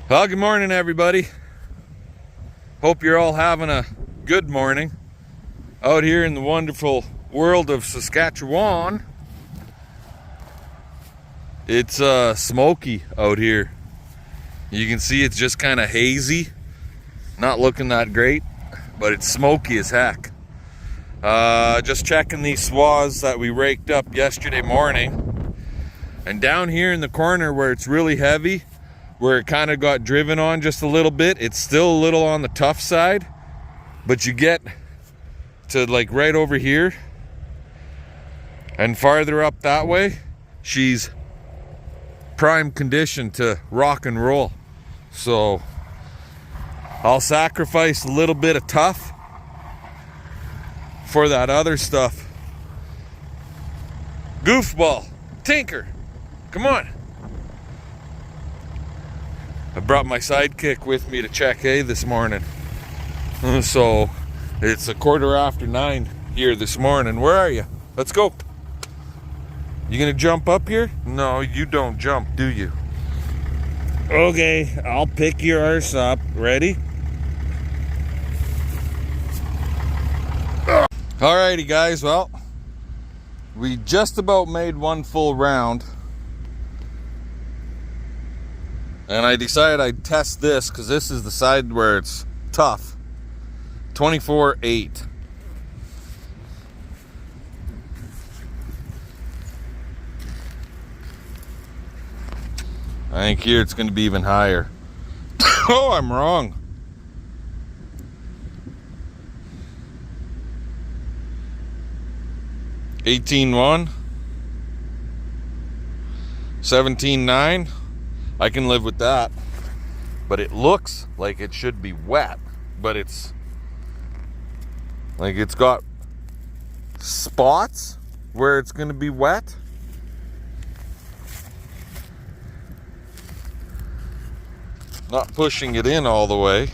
Well, good morning, everybody. Hope you're all having a good morning out here in the wonderful world of Saskatchewan. It's smoky out here. You can see it's just kind of hazy, not looking that great, but it's smoky as heck. Just checking these swaths that we raked up yesterday morning, and down here in the corner where it's really heavy, where it kind of got driven on just a little bit, it's still a little on the tough side, but you get to like right over here and farther up that way, she's prime condition to rock and roll. So I'll sacrifice a little bit of tough for that other stuff. Goofball, Tinker, come on. I brought my sidekick with me to check hay this morning. So it's 9:15 here this morning. Where are you? Let's go. You gonna jump up here? No, you don't jump, do you? Okay, I'll pick your arse up. Ready? Alrighty, guys. Well, we just about made one full round. And I decided I'd test this because this is the side where it's tough. 24.8. I think here it's going to be even higher. Oh, I'm wrong. $18.1. $17.9. I can live with that, but it looks like it should be wet, but it's like it's got spots where it's going to be wet. Not pushing it in all the way.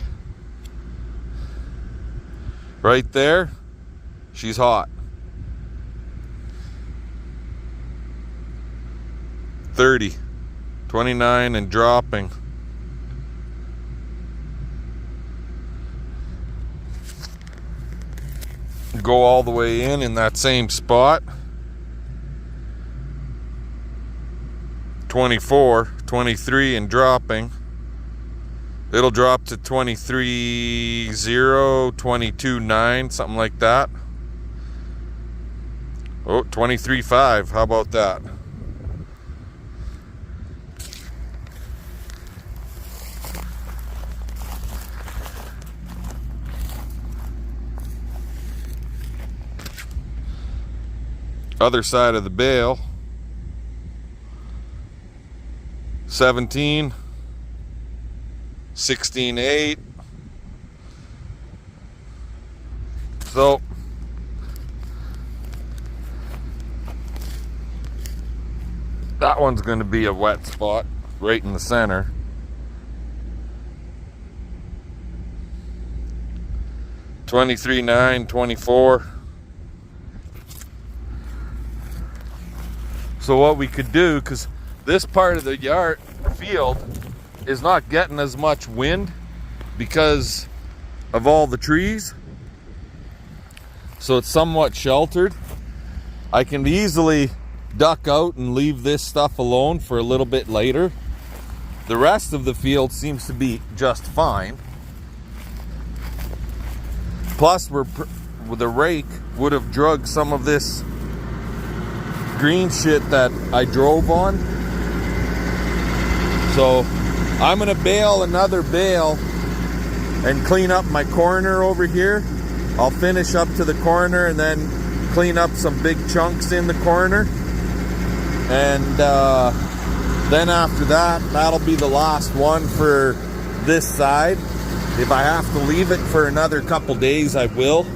Right there, she's hot. 30. 29 and dropping. Go all the way in that same spot. 24, 23 and dropping. It'll drop to 23.0, 22.9, something like that. Oh, 23.5. How about that? Other side of the bale, 17, 16.8. So that one's going to be a wet spot right in the center. 23.9, 24. So what we could do, because this part of the field is not getting as much wind because of all the trees, so it's somewhat sheltered. I can easily duck out and leave this stuff alone for a little bit later. The rest of the field seems to be just fine. Plus, the rake would have drugged some of this green shit that I drove on. So I'm gonna bale another bale and clean up my corner over here. I'll finish up to the corner and then clean up some big chunks in the corner, and then after that, that'll be the last one for this side. If I have to leave it for another couple days, I will.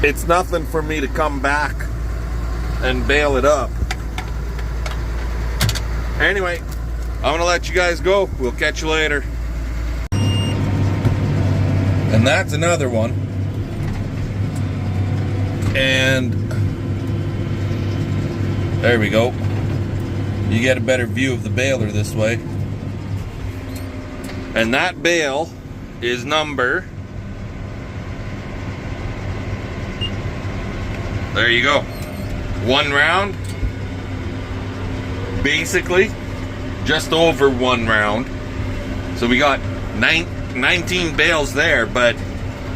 It's nothing for me to come back and bale it up. Anyway, I'm gonna let you guys go. We'll catch you later. And that's another one. And there we go. You get a better view of the baler this way. And that bale is number, there you go, 1 round, basically just over 1 round. So we got 19 bales there, but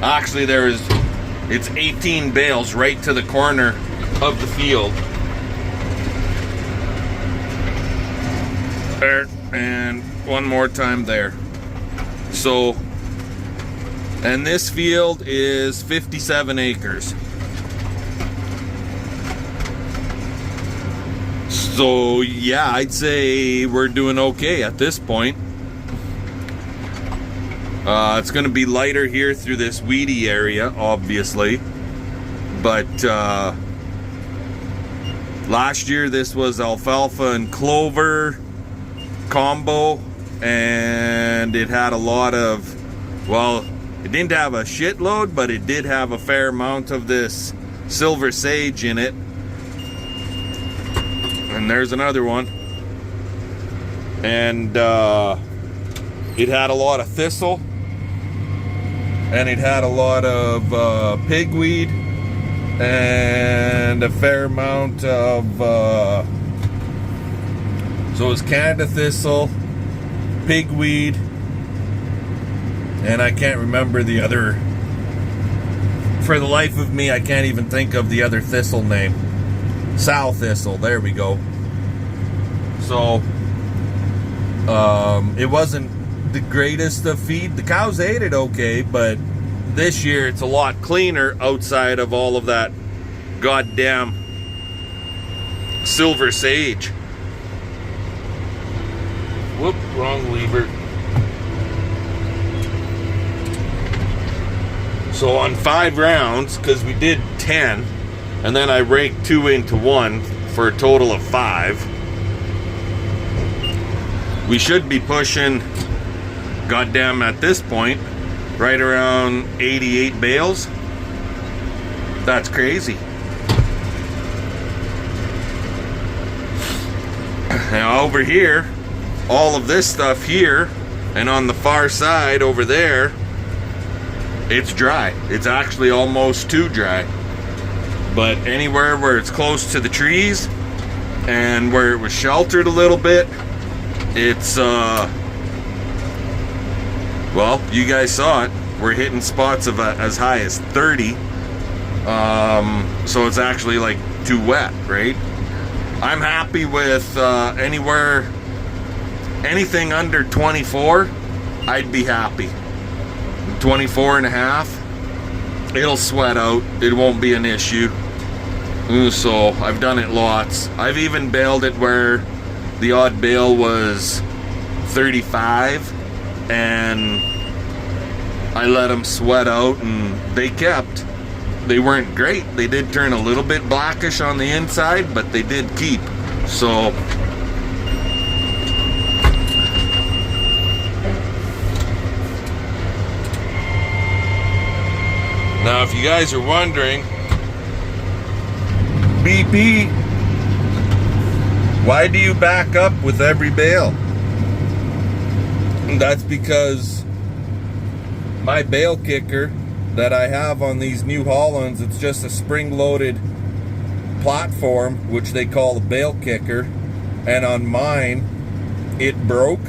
actually it's 18 bales right to the corner of the field. There, and one more time there. So, and this field is 57 acres. So yeah, I'd say we're doing okay at this point. It's going to be lighter here through this weedy area, obviously. But last year this was alfalfa and clover combo, and it had a lot of, well, it didn't have a shitload, but it did have a fair amount of this silver sage in it. And there's another one. And it had a lot of thistle, and it had a lot of pigweed, and a fair amount of so it was Canada thistle, pigweed, and I can't remember the other, for the life of me I can't even think of the other thistle name. Sow thistle, there we go. So it wasn't the greatest of feed. The cows ate it okay, but this year it's a lot cleaner outside of all of that goddamn silver sage. Whoop, wrong lever. So on 5 rounds, because we did 10, and then I raked 2 into 1 for a total of 5, we should be pushing, goddamn, at this point, right around 88 bales. That's crazy. Now over here, all of this stuff here, and on the far side over there, it's dry. It's actually almost too dry. But anywhere where it's close to the trees and where it was sheltered a little bit, it's well, you guys saw it. We're hitting spots of as high as 30. So it's actually like too wet, right? I'm happy with anything under 24, I'd be happy. 24 and a half, it'll sweat out. It won't be an issue. So I've done it lots. I've even baled it where the odd bale was 35, and I let them sweat out, and they kept. They weren't great. They did turn a little bit blackish on the inside, but they did keep. So now if you guys are wondering, BP, why do you back up with every bale? And that's because my bale kicker that I have on these New Hollands, it's just a spring-loaded platform, which they call the bale kicker, and on mine it broke,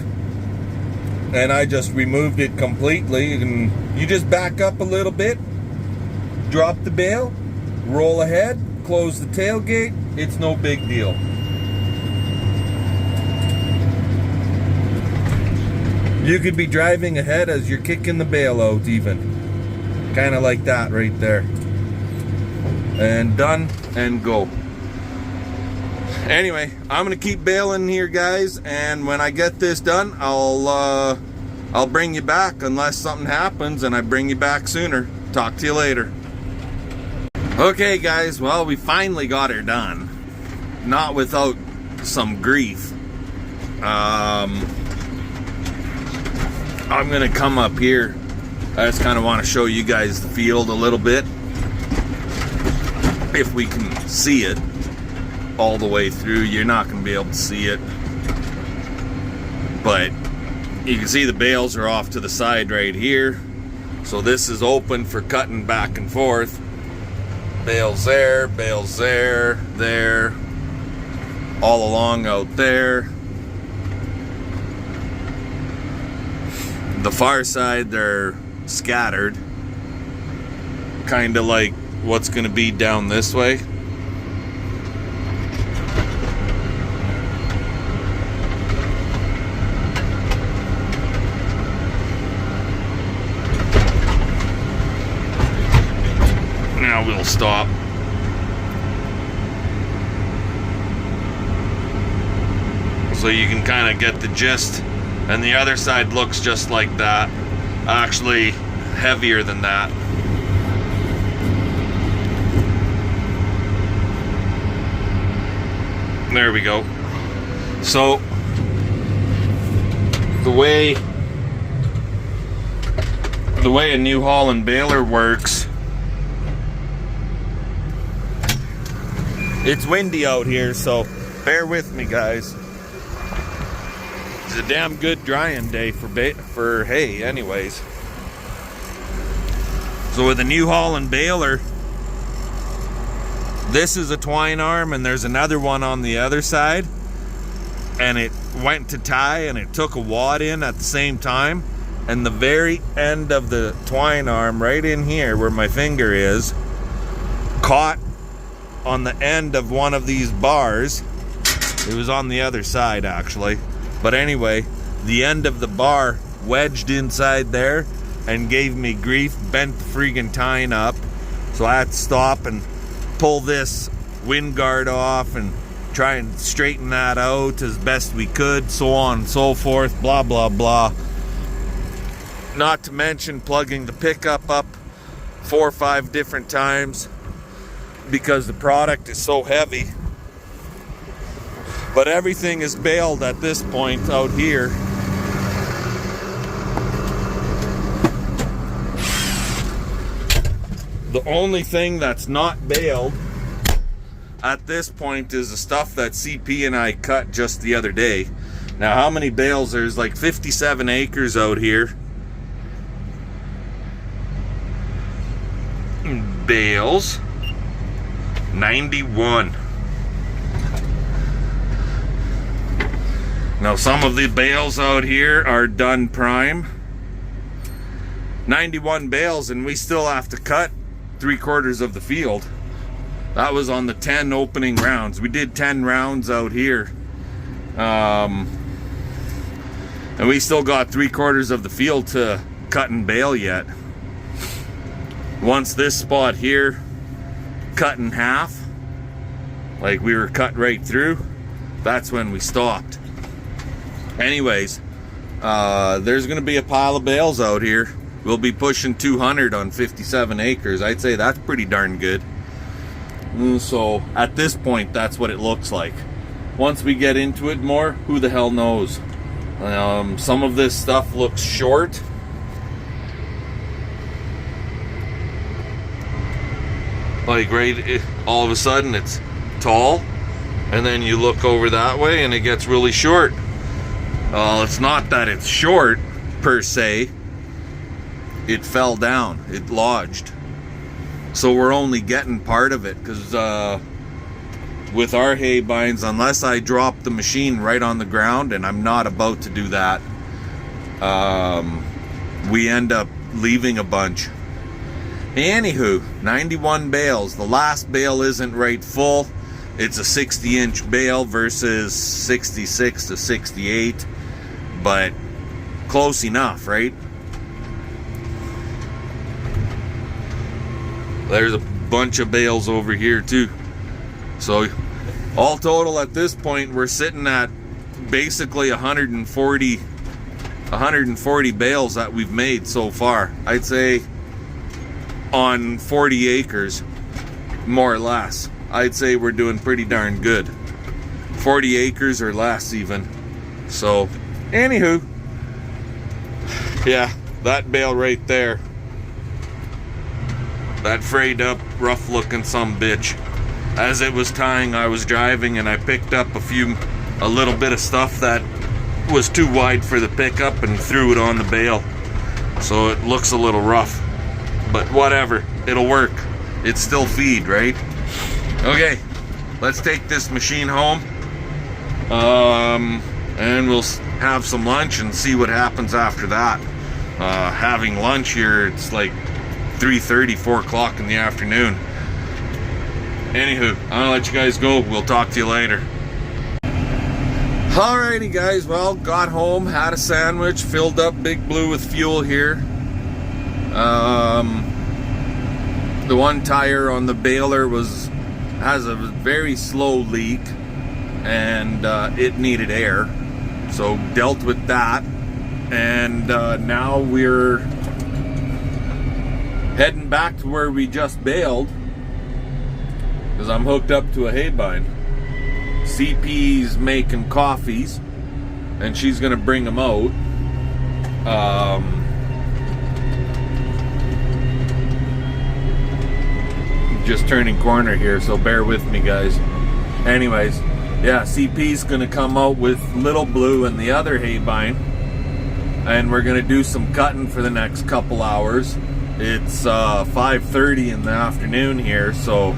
and I just removed it completely. And you just back up a little bit, drop the bale, roll ahead, close the tailgate. It's no big deal. You could be driving ahead as you're kicking the bale out, even. Kind of like that right there. And done and go. Anyway, I'm gonna keep baling here, guys, and when I get this done, I'll bring you back, unless something happens and I bring you back sooner. Talk to you later. Okay, guys, well, we finally got her done. Not without some grief. I'm gonna come up here. I just kind of want to show you guys the field a little bit, if we can see it all the way through. You're not going to be able to see it. But you can see the bales are off to the side right here. So this is open for cutting back and forth. Bales there, there, all along out there. The far side, they're scattered. Kind of like what's going to be down this way. Now we'll stop. So you can kind of get the gist. And the other side looks just like that. Actually, heavier than that. There we go. So the way a New Holland baler works, it's windy out here, so bear with me, guys. It's a damn good drying day for hay anyways. So with a New Holland baler, this is a twine arm and there's another one on the other side, and it went to tie and it took a wad in at the same time, and the very end of the twine arm right in here where my finger is caught on the end of one of these bars. It was on the other side actually, but anyway, the end of the bar wedged inside there and gave me grief, bent the freaking tine up. So I had to stop and pull this wind guard off and try and straighten that out as best we could, so on and so forth, blah blah blah. Not to mention plugging the pickup up 4 or 5 different times because the product is so heavy. But everything is baled at this point out here. The only thing that's not baled at this point is the stuff that CP and I cut just the other day. Now, how many bales? There's like 57 acres out here. Bales, 91. Now, some of the bales out here are done prime. 91 bales, and we still have to cut 3/4 of the field. That was on the 10 opening rounds. We did 10 rounds out here. And we still got 3/4 of the field to cut and bale yet. Once this spot here cut in half, like we were cut right through, that's when we stopped. Anyways, there's gonna be a pile of bales out here. We'll be pushing 200 on 57 acres. I'd say that's pretty darn good. So at this point, that's what it looks like. Once we get into it more, who the hell knows? Some of this stuff looks short. Like all of a sudden it's tall, and then you look over that way and it gets really short. It's not that it's short per se. It fell down, it lodged. So we're only getting part of it, because with our hay binds, unless I drop the machine right on the ground, and I'm not about to do that, we end up leaving a bunch. Anywho, 91 bales. The last bale isn't right full. It's a 60-inch bale versus 66 to 68, but close enough, right? There's a bunch of bales over here too. So all total at this point, we're sitting at basically 140 bales that we've made so far. I'd say on 40 acres, more or less. I'd say we're doing pretty darn good. 40 acres or less even. So, anywho, yeah, that bale right there, that frayed up, rough looking some bitch. As it was tying, I was driving and I picked up a few a little bit of stuff that was too wide for the pickup and threw it on the bale. So it looks a little rough, but whatever, it'll work. It's still feed, right? Okay, let's take this machine home. And we'll have some lunch and see what happens after that. Having lunch here, it's like 3:30, 4 o'clock in the afternoon. Anywho, I'm gonna let you guys go. We'll talk to you later. Alrighty guys, well, got home, had a sandwich, filled up Big Blue with fuel here. The one tire on the baler has a very slow leak, and it needed air, so dealt with that. And now we're heading back to where we just baled, because I'm hooked up to a hay bind. CP's making coffees, and she's gonna bring them out. Just turning corner here, so bear with me, guys. Anyways, yeah, CP's gonna come out with Little Blue and the other hay bind, and we're gonna do some cutting for the next couple hours. It's 5:30 in the afternoon here, so.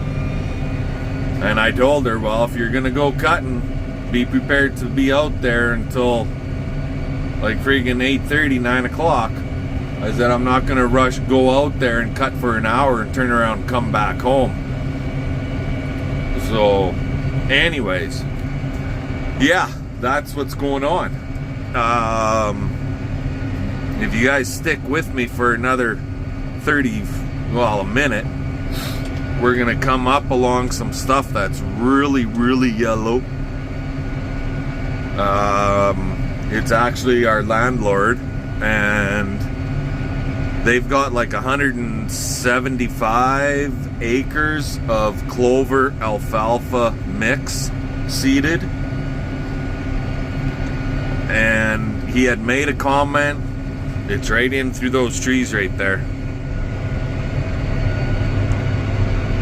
And I told her, well, if you're gonna go cutting, be prepared to be out there until like friggin' 8:30, 9 o'clock. I said, I'm not gonna rush, go out there and cut for an hour and turn around and come back home. So, anyways, yeah, that's what's going on. If you guys stick with me for another a minute, we're gonna come up along some stuff that's really, really yellow. It's actually our landlord, and they've got like 175 acres of clover alfalfa mix seeded. And he had made a comment. It's right in through those trees right there.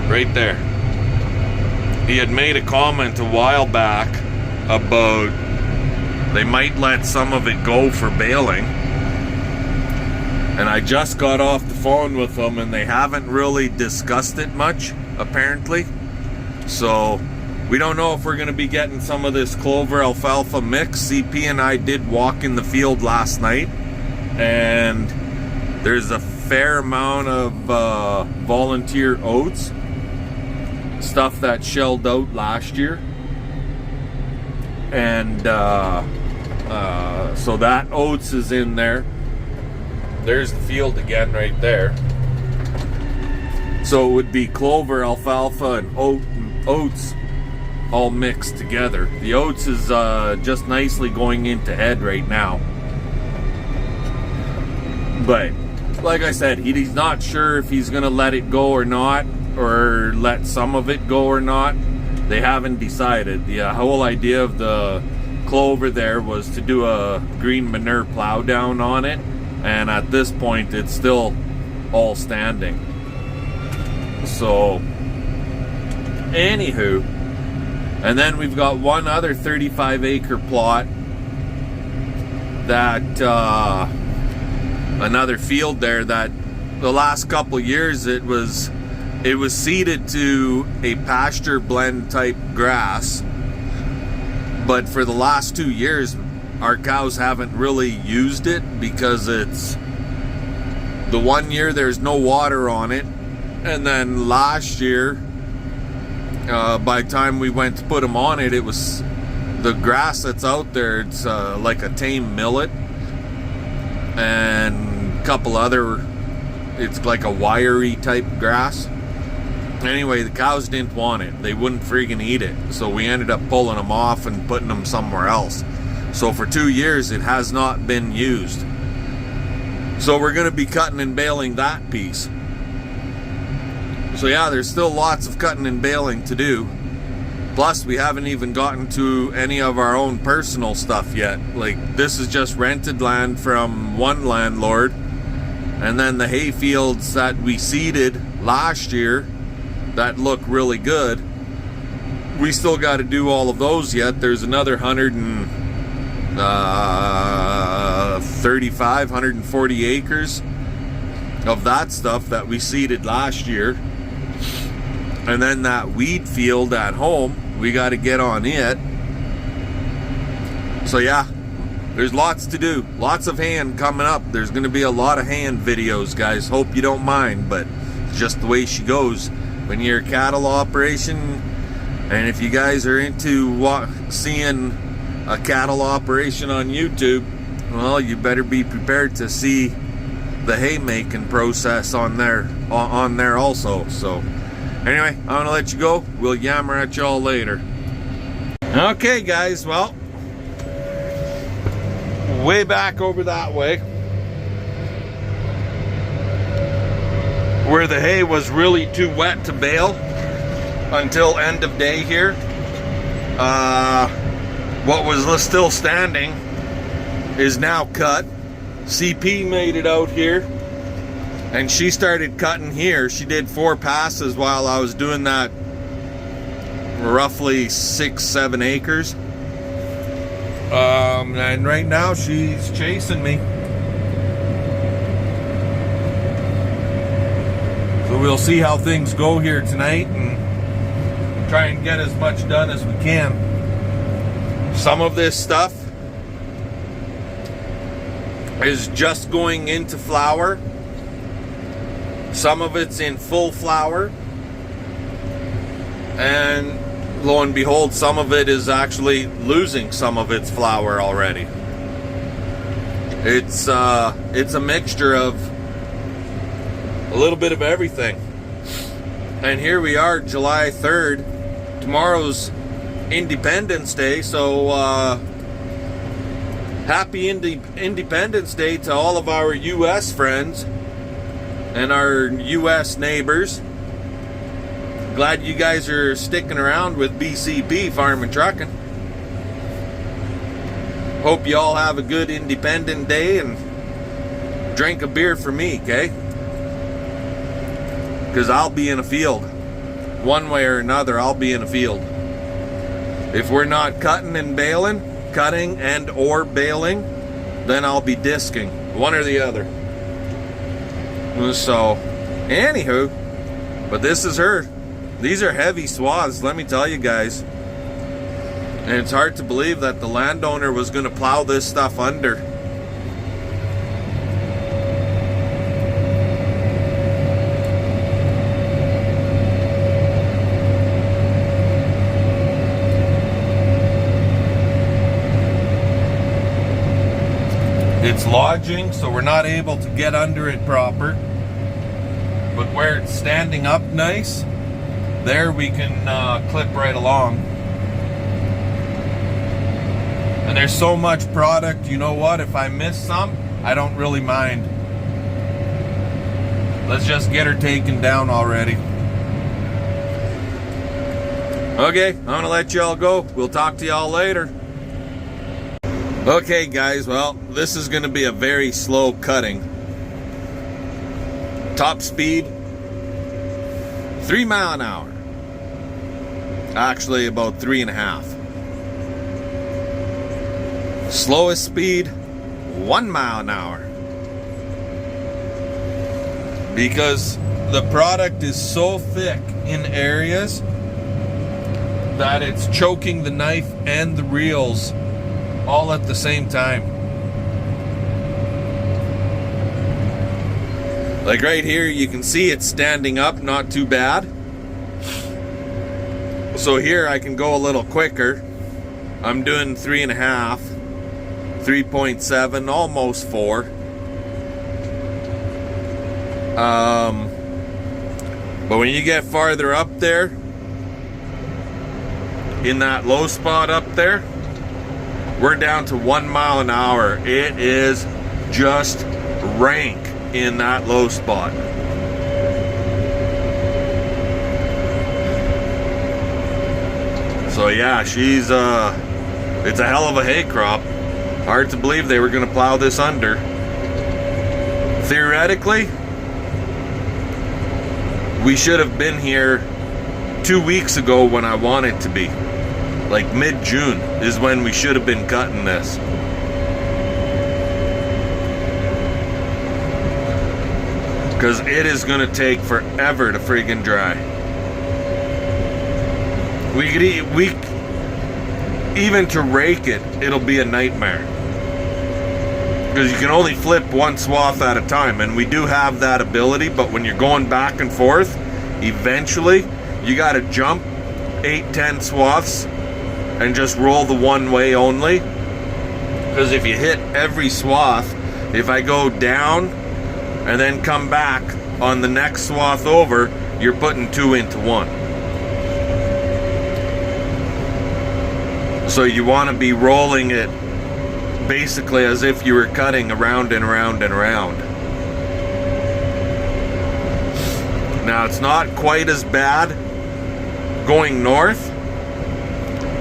Right there. He had made a comment a while back about they might let some of it go for baling. And I just got off the phone with them, and they haven't really discussed it much, apparently. So we don't know if we're going to be getting some of this clover alfalfa mix. CP and I did walk in the field last night, and there's a fair amount of volunteer oats, stuff that shelled out last year. And so that oats is in there. There's the field again right there. So it would be clover, alfalfa, and oats all mixed together. The oats is just nicely going into head right now. But like I said, he's not sure if he's gonna let it go or not, or let some of it go or not. They haven't decided. The whole idea of the clover there was to do a green manure plow down on it, and at this point it's still all standing. So anywho, and then we've got one other 35 acre plot that another field there that the last couple years it was seeded to a pasture blend type grass, but for the last 2 years our cows haven't really used it because it's the 1 year there's no water on it, and then last year by the time we went to put them on it, it was the grass that's out there. It's like a tame millet and a couple other, it's like a wiry type grass. Anyway, the cows didn't want it. They wouldn't friggin' eat it. So we ended up pulling them off and putting them somewhere else. So for 2 years, it has not been used. So we're going to be cutting and baling that piece. So yeah, there's still lots of cutting and baling to do. Plus, we haven't even gotten to any of our own personal stuff yet. Like, this is just rented land from one landlord. And then the hay fields that we seeded last year that look really good, we still got to do all of those yet. There's another 135, 140 acres of that stuff that we seeded last year. And then that weed field at home, we got to get on it. So yeah, there's lots to do. Lots of hand coming up. There's going to be a lot of hand videos, guys. Hope you don't mind, but it's just the way she goes. When you're a cattle operation, and if you guys are into seeing a cattle operation on YouTube, well, you better be prepared to see the haymaking process on there also. So anyway, I'm gonna let you go. We'll yammer at y'all later. Okay, guys, well, way back over that way, where the hay was really too wet to bale until end of day here. What was still standing is now cut. CP made it out here, and she started cutting here. She did 4 passes while I was doing that, roughly 6-7 acres. And right now she's chasing me. So we'll see how things go here tonight and try and get as much done as we can. Some of this stuff is just going into flower. Some of it's in full flower. And lo and behold, some of it is actually losing some of its flower already. It's a mixture of a little bit of everything. And here we are, July 3rd. Tomorrow's Independence Day, so happy Independence Day to all of our U.S. friends and our U.S. neighbors. Glad you guys are sticking around with BCP Farm and Trucking. Hope you all have a good Independent Day and drink a beer for me, okay? Because I'll be in a field. One way or another, I'll be in a field. If we're not cutting and baling, cutting and or baling, then I'll be disking. One or the other. So, anywho, but this is her. These are heavy swaths, let me tell you guys. And it's hard to believe that the landowner was going to plow this stuff under. It's lodging, so we're not able to get under it proper. But where it's standing up nice, there we can clip right along. And there's so much product, you know what? If I miss some, I don't really mind. Let's just get her taken down already. Okay, I'm gonna let y'all go. We'll talk to y'all later. Okay guys, well, this is gonna be a very slow cutting. Top speed, 3 miles an hour. Actually about 3.5. Slowest speed, 1 mile an hour. Because the product is so thick in areas that it's choking the knife and the reels all at the same time. Like right here, you can see it's standing up, not too bad. So here I can go a little quicker. I'm doing 3.5, 3.7, almost 4. But when you get farther up there, in that low spot up there, we're down to 1 mile an hour. It is just rank in that low spot. So yeah, she's it's a hell of a hay crop. Hard to believe they were gonna plow this under. Theoretically, we should have been here 2 weeks ago when I want it to be. Like mid-June is when we should have been cutting this. Because it is going to take forever to friggin' dry. Even to rake it, it'll be a nightmare. Because you can only flip one swath at a time, and we do have that ability, but when you're going back and forth, eventually you got to jump 8-10 swaths and just roll the one way only. Because if you hit every swath, if I go down and then come back on the next swath over, you're putting 2 into 1. So you want to be rolling it basically as if you were cutting around and around and around. Now it's not quite as bad going north,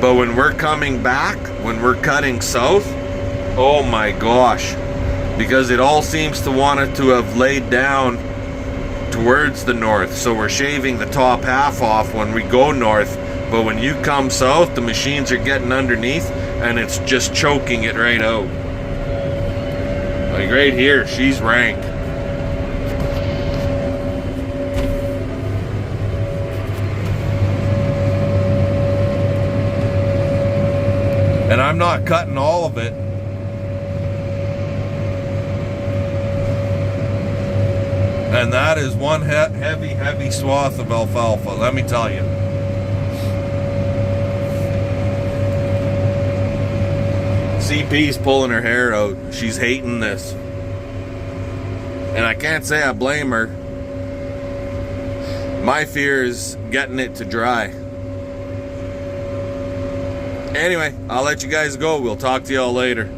but when we're coming back, when we're cutting south, oh my gosh, because it all seems to want it to have laid down towards the north, so we're shaving the top half off when we go north. But when you come south, the machines are getting underneath and it's just choking it right out. Like right here, she's rank. And I'm not cutting all of it. And that is one heavy swath of alfalfa, let me tell you. CP's pulling her hair out. She's hating this. And I can't say I blame her. My fear is getting it to dry. Anyway, I'll let you guys go. We'll talk to y'all later.